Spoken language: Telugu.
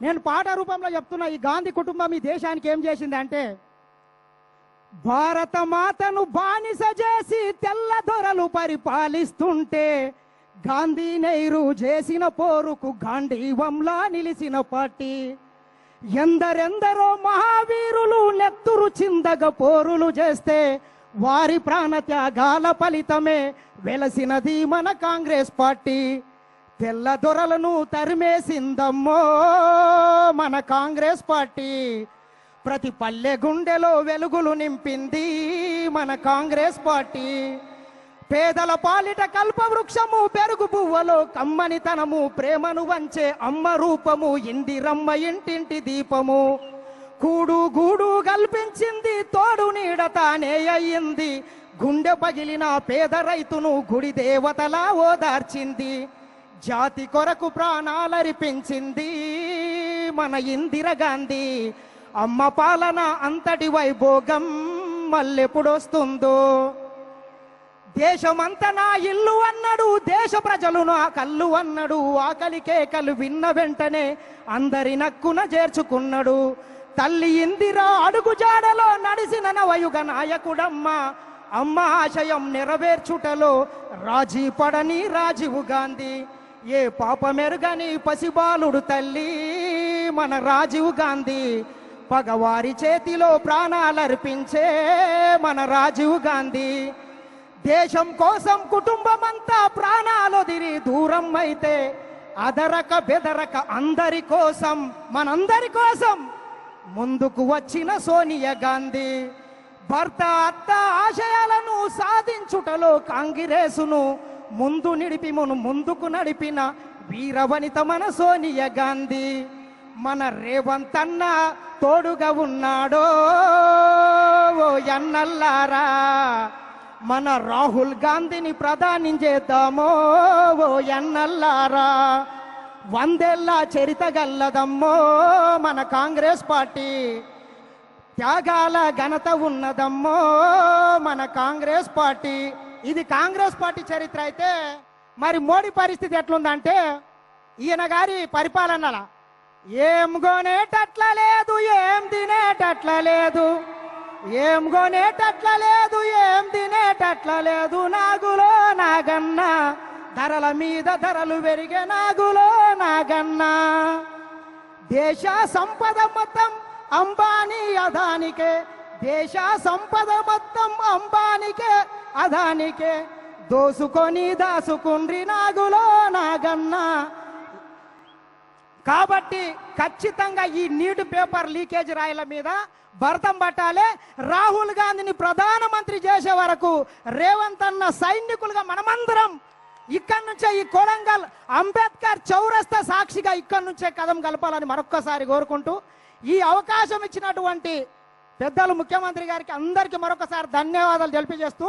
నేను పాట రూపంలో చెప్తున్నా. ఈ గాంధీ కుటుంబం ఈ దేశానికి ఏం చేసింది అంటే, భారత మాతను బానిస చేసి తెల్ల దొరలు పరిపాలిస్తుంటే గాంధీ నెహ్రూ చేసిన పోరుకు గాంధీవంలా నిలిచిన పార్టీ. ఎందరెందరో మహావీరులు నెత్తురు చిందగ పోరులు చేస్తే వారి ప్రాణత్యాగాల ఫలితమే వెలసినది మన కాంగ్రెస్ పార్టీ. తెల్ల దొరలను తరిమేసిందమ్మో మన కాంగ్రెస్ పార్టీ. ప్రతి పల్లె గుండెలో వెలుగులు నింపింది మన కాంగ్రెస్ పార్టీ. పేదల పాలిట కల్పవృక్షము, పెరుగు పువ్వలో కమ్మనితనము, ప్రేమను వంచే అమ్మ రూపము, ఇందిరమ్మ ఇంటింటి దీపము. కూడు గూడు కల్పించింది, తోడు నీడ తానే అయ్యింది. గుండె పగిలిన పేద రైతును గుడి దేవతలా ఓదార్చింది. జాతి కొరకు ప్రాణాలర్పించింది మన ఇందిరాగాంధీ. అమ్మ పాలన అంతటి వైభోగం మళ్ళెప్పుడొస్తుందో. దేశమంతా నా ఇల్లు అన్నాడు, దేశ ప్రజలు నా కళ్ళు అన్నాడు. ఆకలి కేకలు విన్న వెంటనే అందరి నక్కున చేర్చుకున్నాడు. తల్లి ఇందిరా అడుగు జాడలో నడిసిన నవయుగ నాయకుడమ్మ. అమ్మ ఆశయం నెరవేర్చుటలో రాజీ పడని రాజీవ్ గాంధీ. ఏ పాపమెరుగని పసిబాలుడు తల్లి మన రాజీవ్ గాంధీ. పగవారి చేతిలో ప్రాణాలర్పించే మన రాజీవ్ గాంధీ. దేశం కోసం కుటుంబమంతా ప్రాణాలొదిరి దూరం అయితే అదరక బెదరక అందరి కోసం, మనందరి కోసం ముందుకు వచ్చిన సోనియా గాంధీ. భర్త అత్త ఆశయాలను సాధించుటలో కాంగ్రెసును ముందుకు నడిపిన వీరవనిత మన సోనియా గాంధీ. మన రేవంత్ అన్న తోడుగా ఉన్నాడో ఓ ఎన్నల్లారా. మన రాహుల్ గాంధీని ప్రధాని చేద్దామో ఓ ఎన్నల్లారా. 100 ఏళ్ల చరిత గల్లదమ్మో మన కాంగ్రెస్ పార్టీ. త్యాగాల ఘనత ఉన్నదమ్మో మన కాంగ్రెస్ పార్టీ. ఇది కాంగ్రెస్ పార్టీ చరిత్ర అయితే, మరి మోడీ పరిస్థితి ఎట్లుందంటే, ఈయన గారి పరిపాలనల ఏం కొనేటట్ల లేదు, ఏం తినేటట్ల లేదు, ఏం కొనేటట్ల లేదు, ఏం తినేటట్ల లేదు. నాగులో నాగన్న ధరల మీద ధరలు పెరిగే నాగులో నాగన్న. దేశ సంపద మొత్తం అంబానీ అదానికే, దేశ సంపద మొత్తం అంబానికే అదానికే. దోసుకొని దాసుకుండ్రి నాగులో నాగన్న. కాబట్టి ఖచ్చితంగా ఈ నీటి పేపర్ లీకేజ్ రాయల మీద భరతం పట్టాలి. రాహుల్ గాంధీని ప్రధానమంత్రి చేసే వరకు రేవంత్ అన్న సైనికులుగా మనమందరం ఇక్కడి నుంచే ఈ కొడంగల్ అంబేద్కర్ చౌరస్తా సాక్షిగా ఇక్కడి నుంచే కదం కలపాలని మరొక్కసారి కోరుకుంటూ, ఈ అవకాశం ఇచ్చినటువంటి పెద్దలు ముఖ్యమంత్రి గారికి అందరికీ మరొకసారి ధన్యవాదాలు తెలియజేస్తూ